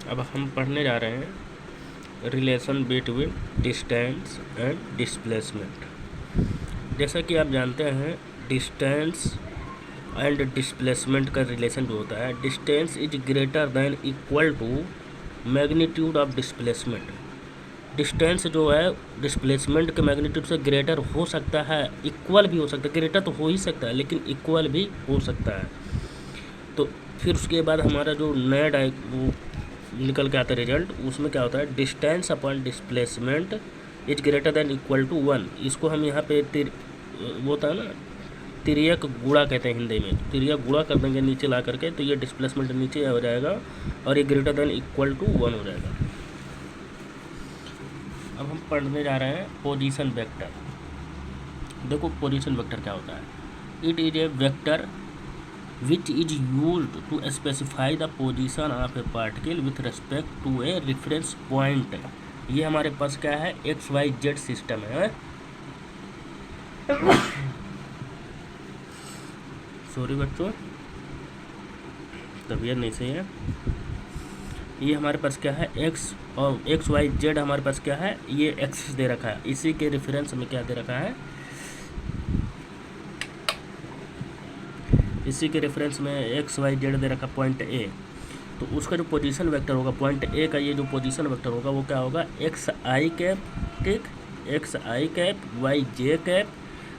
अब हम पढ़ने जा रहे हैं relation between distance and displacement. जैसा कि आप जानते हैं डिस्टेंस एंड डिस्प्लेसमेंट का रिलेशन जो होता है, distance is greater than equal to magnitude of displacement. Distance जो है डिस्प्लेसमेंट के मैग्नीट्यूड से ग्रेटर हो सकता है, इक्वल भी हो सकता है। ग्रेटर तो हो ही सकता है लेकिन इक्वल भी हो सकता है। तो फिर उसके बाद हमारा जो नया वो निकल के आता है रिजल्ट, उसमें क्या होता है, distance upon displacement is greater than equal to 1। इसको हम यहाँ पे वो होता है ना, तिर्यक गुणा कहते हैं हिंदी में। तिर्यक गुणा कर देंगे नीचे ला करके, तो ये डिस्प्लेसमेंट नीचे हो जाएगा और ये ग्रेटर देन इक्वल टू 1 हो जाएगा। अब हम पढ़ने जा रहे हैं पोजीशन वेक्टर। देखो पोजीशन वेक्टर क्या होता है। It is a vector which is used to specify the position of a particle with respect to a reference point। ये हमारे पास क्या है, XYZ सिस्टम है। सॉरी बच्चों, तबीयत नहीं सही है। ये हमारे पास क्या है, X और XYZ हमारे पास क्या है, ये एक्सिस दे रखा है। इसी के रेफरेंस में क्या दे रखा है, इसी के रेफरेंस में XYZ दे रखा पॉइंट ए। तो उसका जो पोजीशन वेक्टर होगा पॉइंट ए का, ये जो पोजीशन वेक्टर होगा वो क्या होगा, XI कैप, ठीक, XI cap, YJ cap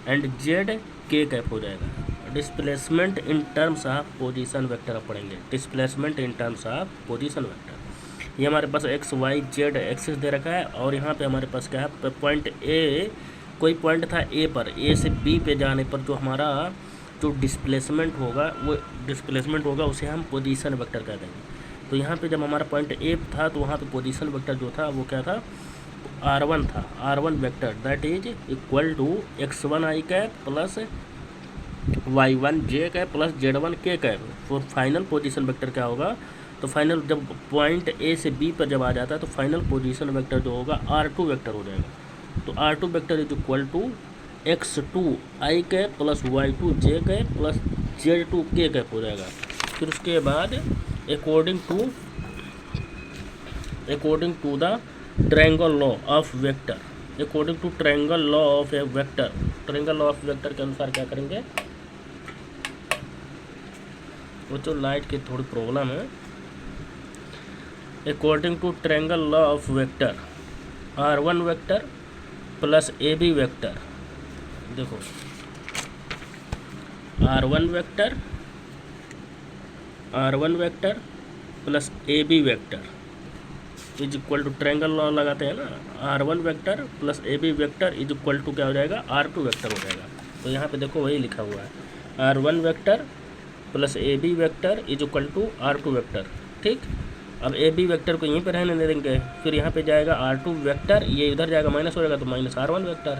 and ZK cap हो जाएगा। Displacement in terms of position vector आप पढ़ेंगे। Displacement in terms of position vector, ये हमारे पास XYZ एक्सिस दे रखा है और यहाँ पे हमारे पास क्या है, पॉइंट ए, कोई पॉइंट था ए पर, ए से बी पे जाने पर जो हमारा जो डिस्प्लेसमेंट होगा, वो डिस्प्लेसमेंट होगा उसे हम पोजीशन वेक्टर कह देंगे। तो यहाँ पे जब हमारा पॉइंट ए था तो वहाँ पे पोजीशन वेक्टर जो था वो क्या था, R1 था। R1 vector that is equal to X1I cap plus Y1J cap plus Z1K cap. तो फाइनल पोजीशन वेक्टर क्या होगा, तो फाइनल जब पॉइंट ए से बी पर जब आ जाता है तो फाइनल पोजीशन वेक्टर जो होगा R2 वेक्टर हो जाएगा। तो R2 vector is equal to X2I cap plus Y2J cap plus Z2K cap हो जाएगा। फिर उसके बाद according to the triangle law of vector, according to triangle law of a vector, triangle law of vector के अनुसार क्या करेंगे, वो तो लाइट की थोड़ी प्रॉब्लम है। According to triangle law of vector, R1 vector plus AB vector, देखो R1 vector plus AB vector is equal to, triangle law लगाते हैं ना, R1 vector plus AB vector is equal to क्या हो जाएगा, R2 वेक्टर हो जाएगा। तो यहाँ पे देखो वही लिखा हुआ है, R1 vector plus AB vector is equal to R2 vector, ठीक। अब AB वेक्टर को यहीं पर रहने दे देंगे, फिर यहाँ पे जाएगा R2 वेक्टर, ये इधर जाएगा माइनस हो जाएगा तो माइनस R1 वेक्टर।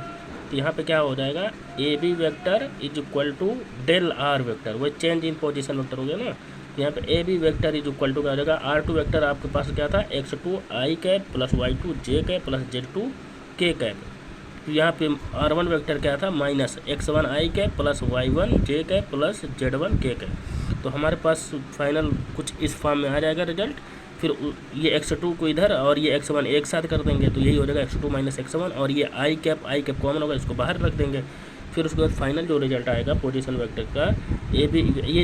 तो यहाँ पे क्या हो जाएगा, AB vector is equal to del R vector, वो चेंज इन पोजीशन वेक्टर हो गया ना। यहाँ पे AB vector is equal to क्या हो जाएगा, R2 वेक्टर आपके पास क्या था, X2I cap plus Y2J cap plus Z2K cap. तो यहाँ पे R1 वेक्टर क्या था, minus X1I cap plus Y1J cap plus Z1K cap. तो हमारे पास फाइनल कुछ इस फॉर्म में आ जाएगा रिजल्ट। फिर ये X2 को इधर और ये X1 एक साथ कर देंगे तो यही हो जाएगा X2 माइनस X1, और ये I कैप कॉमन होगा, इसको बाहर रख देंगे। फिर उसके बाद फाइनल जो रिजल्ट आएगा पोजीशन वेक्टर का, ये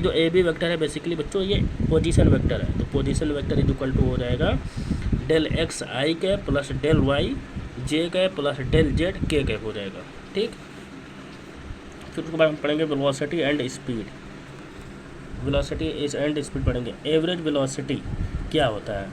जो AB वेक्टर है बेसिकली बच्चों ये पोजीशन वेक्टर है। तो position vector is equal to हो जाएगा del XI cap plus del YJ cap plus del ZK cap हो जाएगा, ठीक। फिर उसके बाद हम पढ़ेंगे velocity and speed. Velocity and speed पढ़ेंगे। एवरेज वेलोसिटी क्या होता है,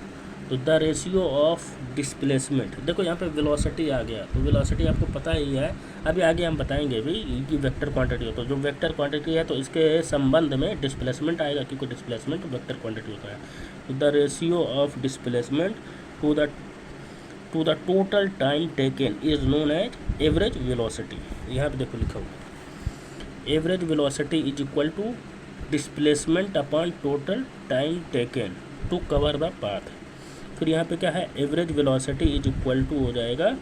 तो द रेशियो ऑफ डिस्प्लेसमेंट। देखो यहाँ पे वेलोसिटी आ गया, तो वेलोसिटी आपको पता ही है, अभी आगे हम बताएंगे भी कि वेक्टर क्वांटिटी हो, तो जो वेक्टर क्वांटिटी है तो इसके संबंध में डिस्प्लेसमेंट आएगा, क्योंकि डिस्प्लेसमेंट वेक्टर क्वांटिटी होता है। तो the ratio of displacement to the total time taken is known as average velocity. यहाँ पे देखो लिखा हुआ, average velocity is equal to displacement upon total time taken to cover the path. फिर यहाँ पे क्या है, average velocity is equal to हो जाएगा,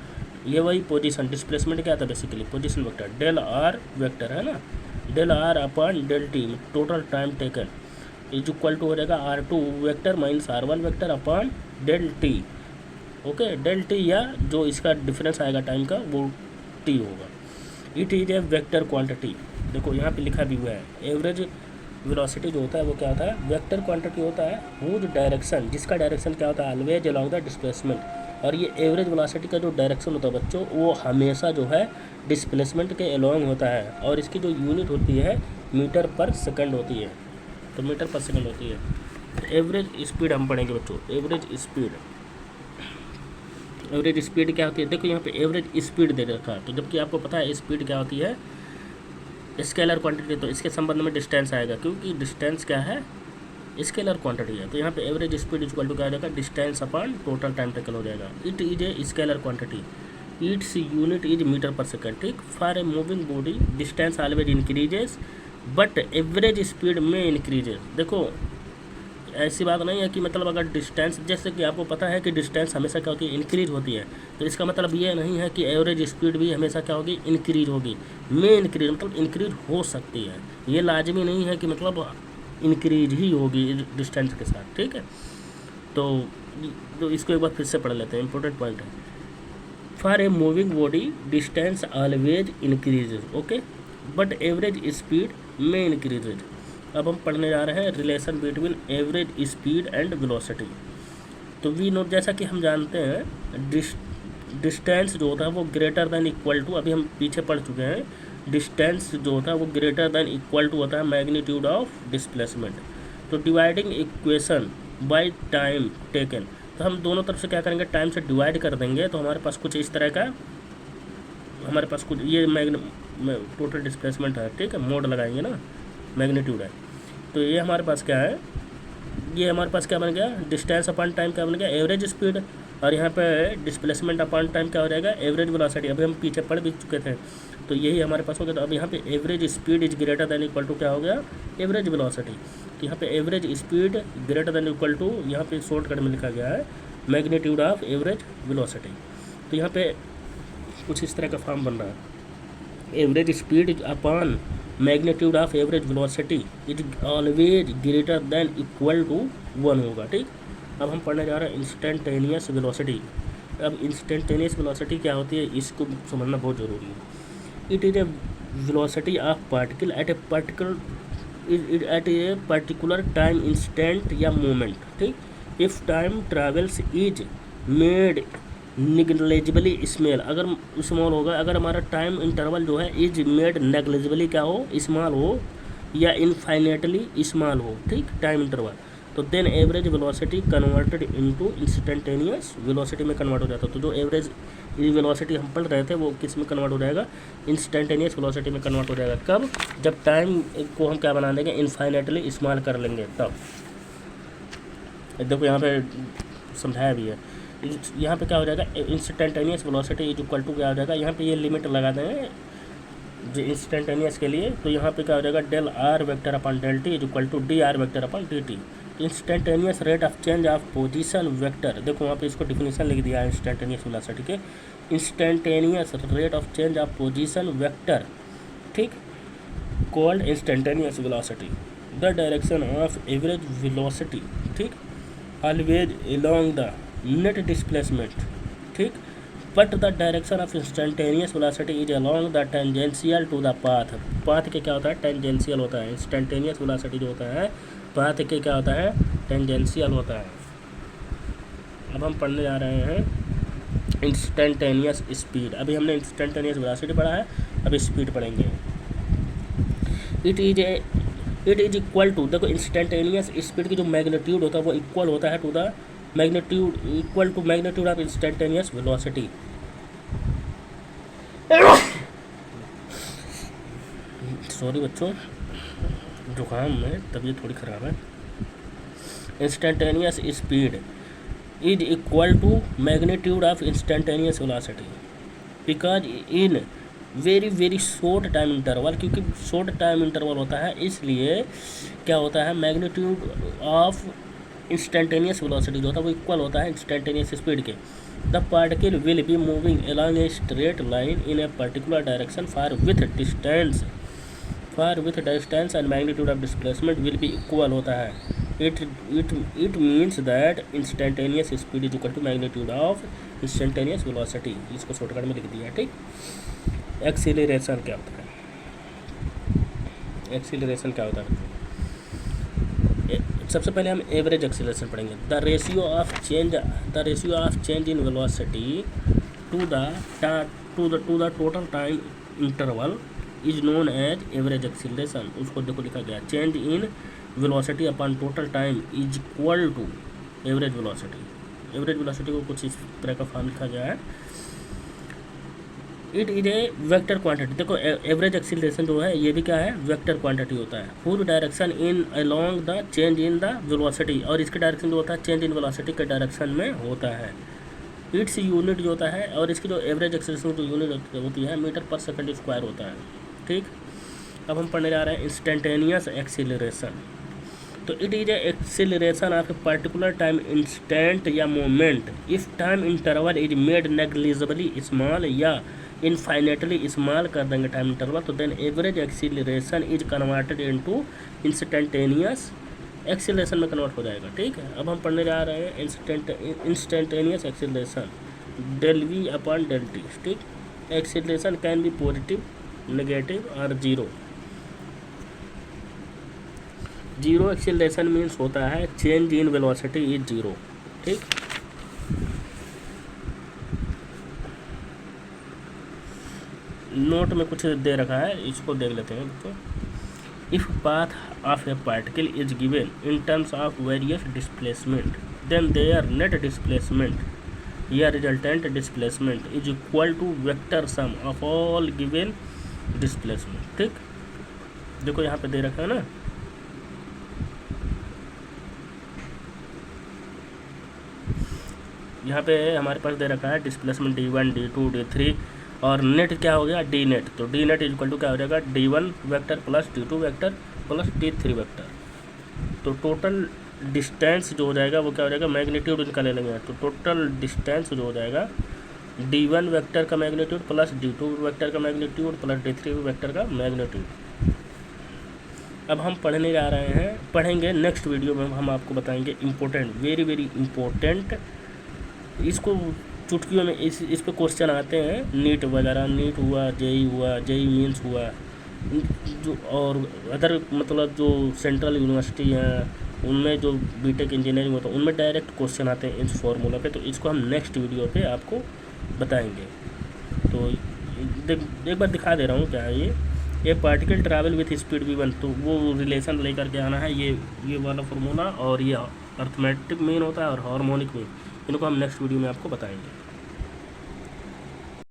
ये वही पोजीशन, डिस्प्लेसमेंट क्या था basically position vector, del R vector है ना, del R upon del T total time taken. Is equal to हो जाएगा R2 vector minus R1 vector upon del T. Okay, del T या जो इसका डिफरेंस आएगा टाइम का वो टी होगा। It is a vector quantity. देखो यहाँ पे लिखा भी हुआ है, एवरेज वेलोसिटी जो होता है वो क्या होता है, वेक्टर क्वांटिटी होता है हुज डायरेक्शन, जिसका डायरेक्शन क्या होता है, ऑलवेज अलोंग द डिस्प्लेसमेंट। और ये एवरेज वेलोसिटी का जो डायरेक्शन होता है बच्चों, वो हमेशा जो है डिस्प्लेसमेंट के अलोंग होता है, और इसकी जो यूनिट होती है मीटर पर सेकंड होती है, तो मीटर पर सेकंड होती है। एवरेज स्पीड हम पढ़ेंगे बच्चों, एवरेज स्पीड। एवरेज स्पीड क्या होती है, देखो यहाँ पे एवरेज स्पीड दे रखा है, तो जबकि आपको पता है स्पीड क्या होती है, स्केलर क्वांटिटी, तो इसके संबंध में डिस्टेंस आएगा, क्योंकि डिस्टेंस क्या है, स्केलर क्वांटिटी है। तो यहाँ पे एवरेज स्पीड इक्वल टू क्या हो जाएगा, distance upon total time taken हो जाएगा। It is a scalar quantity, it's unit is metre per second. ठीक, for a moving body distance always increases but average speed में इंक्रीजेस। देखो ऐसी बात नहीं है कि मतलब अगर डिस्टेंस, जैसे कि आपको पता है कि डिस्टेंस हमेशा क्या होती है, इंक्रीज होती है, तो इसका मतलब ये नहीं है कि एवरेज स्पीड भी हमेशा क्या होगी, इंक्रीज होगी। में इंक्रीज मतलब इंक्रीज हो सकती है, ये लाजमी नहीं है कि मतलब इंक्रीज ही होगी डिस्टेंस के साथ। ठीक है, तो इसको एक बार फिर से पढ़ लेते हैं, इंपॉर्टेंट पॉइंट है। For a moving body distance always increases, okay, but average speed में इंक्रीजेज। अब हम पढ़ने जा रहे हैं relation between average speed and velocity. तो वी नो, जैसा कि हम जानते हैं डिस्टेंस जो होता है वो ग्रेटर दैन इक्वल टू, अभी हम पीछे पढ़ चुके हैं, डिस्टेंस जो होता है वो ग्रेटर दैन इक्वल टू होता है मैग्नीट्यूड ऑफ डिस्प्लेसमेंट। तो dividing equation by time taken, तो हम दोनों तरफ से क्या करेंगे, टाइम से डिवाइड कर देंगे, तो हमारे पास कुछ इस तरह का, हमारे पास कुछ ये टोटल डिस्प्लेसमेंट है। ठीक है, मोड लगाएंगे ना, मैग्नीट्यूड है, तो ये हमारे पास क्या है, ये हमारे पास क्या बन गया, डिस्टेंस अपॉन टाइम क्या बन गया, एवरेज स्पीड, और यहाँ पे डिस्प्लेसमेंट अपॉन टाइम क्या हो जाएगा, एवरेज वेलोसिटी। अभी हम पीछे पढ़ भी चुके थे, तो यही हमारे पास हो गया। तो अब यहाँ पे average speed is greater than equal to क्या हो गया, एवरेज वेलोसिटी। तो यहाँ पे average speed greater than equal to, यहाँ पे शॉर्टकट में लिखा गया है मैग्नीट्यूड ऑफ एवरेज वेलोसिटी। तो यहाँ पे कुछ इस तरह का फॉर्म बन रहा है, average speed upon magnitude of average velocity is always greater than equal to 1 होगा। ठीक, अब हम पढ़ने जा रहे हैं इंस्टेंटेनियस वेलोसिटी। अब इंस्टेंटेनियस वेलोसिटी क्या होती है, इसको समझना बहुत ज़रूरी है। It is a velocity of particle at a particular time instant या मोमेंट। ठीक, if time travels is made negligibly small, अगर स्मॉल होगा, अगर हमारा टाइम इंटरवल जो है इज मेड नेग्लिजिबली क्या हो, स्मॉल हो, या इनफाइनेटली स्मॉल हो। ठीक, टाइम इंटरवल, तो then average velocity converted into instantaneous velocity में कन्वर्ट हो जाता है। तो जो एवरेज वेलोसिटी हम पढ़ रहे थे वो किस में कन्वर्ट हो जाएगा, इंस्टेंटेनियस वेलोसिटी में कन्वर्ट हो जाएगा। कब, जब टाइम को हम क्या बना देंगे, इनफाइनेटली स्मॉल कर लेंगे तब। देखो यहाँ पे समझाया भी है, यहाँ पे क्या हो जाएगा, instantaneous velocity is equal to क्या हो जाएगा, यहाँ पे ये लिमिट लगा दें जो इंस्टेंटेनियस के लिए, तो यहाँ पे क्या हो जाएगा, del R vector upon del T is equal to D R vector upon D T. Instantaneous rate of change of position vector, देखो वहाँ पे इसको डिफिनीशन लिख दिया है इंस्टेंटेनियस वेलोसिटी के, instantaneous rate of change of position vector, ठीक, called instantaneous velocity. The direction of average velocity, ठीक, always along the net displacement, ठीक, but the direction of instantaneous velocity is along the tangential to the path. Path के क्या होता है, tangential होता है। Instantaneous velocity जो होता है पाथ के क्या होता है, टेंजेंशियल होता है। अब हम पढ़ने जा रहे हैं इंस्टेंटेनियस स्पीड। अभी हमने इंस्टेंटेनियस वेलोसिटी पढ़ा है, अब स्पीड पढ़ेंगे। इट इज इक्वल टू, देखो इंस्टेंटेनियस स्पीड की जो मैग्नीट्यूड होता है वो इक्वल होता है to the magnitude, equal to magnitude of instantaneous velocity. Sorry बच्चों, जुकाम में तबीयत थोड़ी ख़राब है। Instantaneous speed is equal to magnitude of instantaneous velocity because in very short time interval, क्योंकि शॉर्ट टाइम इंटरवल होता है इसलिए क्या होता है, मैग्नीट्यूड ऑफ इंस्टेंटेनियस वेलोसिटी जो होता है वो इक्वल होता है इंस्टेंटेनियस स्पीड के। The particle will be moving along a straight line in a particular direction for with distance for with distance and magnitude of displacement will be equal होता है। It means that instantaneous speed is equal to magnitude of instantaneous velocity. इसको shortcut में लिख दिया, ठीक। Acceleration क्या होता है? एक्सीलरेशन क्या होता है? सबसे पहले हम एवरेज एक्सीलरेशन पढ़ेंगे। The ratio of change in velocity to the total time interval is known as average acceleration. उसको देखो लिखा गया, change in velocity upon total time is equal to average velocity. Average velocity को कुछ इस तरह का फॉर्म लिखा गया है। It is a vector quantity. देखो एवरेज एक्सीलरेशन जो है ये भी क्या है? वेक्टर क्वांटिटी होता है। Full direction in along the change in the velocity, और इसके डायरेक्शन जो होता है चेंज इन वेलोसिटी के डायरेक्शन में होता है। इट्स यूनिट जो होता है, और इसकी जो एवरेज एक्सीलरेशन जो यूनिट होती है मीटर पर सेकंड स्क्वायर होता है, ठीक। अब हम पढ़ने जा रहे हैं इंस्टेंटेनियस एक्सीलरेशन। तो it is a acceleration of a particular time instant या moment if time interval is made negligibly small या इनफाइनेटली स्मॉल कर देंगे टाइम इंटरवल, तो then average acceleration is converted into instantaneous acceleration में convert हो जाएगा, ठीक है। अब हम पढ़ने जा रहे हैं instantaneous acceleration, del V upon del T, ठीक। Acceleration can be positive, negative और जीरो। जीरो एक्सीलरेशन मीन्स होता है change in velocity is zero, ठीक। नोट में कुछ दे रखा है, इसको देख लेते हैं। तो if path of a particle is given in terms of various displacement then their net displacement या resultant displacement is equal to vector sum of all given displacement, ठीक। देखो यहाँ पे दे रखा है ना, यहाँ पे हमारे पास दे रखा है डिस्प्लेसमेंट d1 d2 d3 और नेट क्या हो गया डी नेट। तो डी नेट इक्वल टू क्या हो जाएगा d1 vector plus d2 vector plus d3 vector. तो टोटल डिस्टेंस जो हो जाएगा वो क्या हो जाएगा, मैग्नीट्यूड इनका ले लेंगे। तो टोटल डिस्टेंस जो हो जाएगा d1 वेक्टर का मैग्नीट्यूड प्लस d2 वेक्टर का मैग्नीट्यूड प्लस d3 वेक्टर का मैग्नीट्यूड। अब हम पढ़ने जा रहे हैं, पढ़ेंगे नेक्स्ट वीडियो में हम आपको बताएंगे इम्पोर्टेंट, वेरी वेरी इम्पोर्टेंट, इसको चुटकियों में इस पे क्वेश्चन आते हैं। नीट वगैरह, नीट हुआ, जेई मीन्स हुआ, जो और अदर मतलब जो सेंट्रल यूनिवर्सिटी हैं उनमें जो बीटेक इंजीनियरिंग होता है उनमें डायरेक्ट क्वेश्चन आते हैं इस फॉर्मूला पे। तो इसको हम नेक्स्ट वीडियो पे आपको बताएंगे। तो एक बार दिखा दे रहा हूँ क्या है ये particle travel with speed v1, तो वो रिलेशन लेकर के आना है, ये वाला फार्मूला, और ये अर्थमेटिक मीन होता है और हार्मोनिक मीन, इनको हम नेक्स्ट वीडियो में आपको बताएंगे।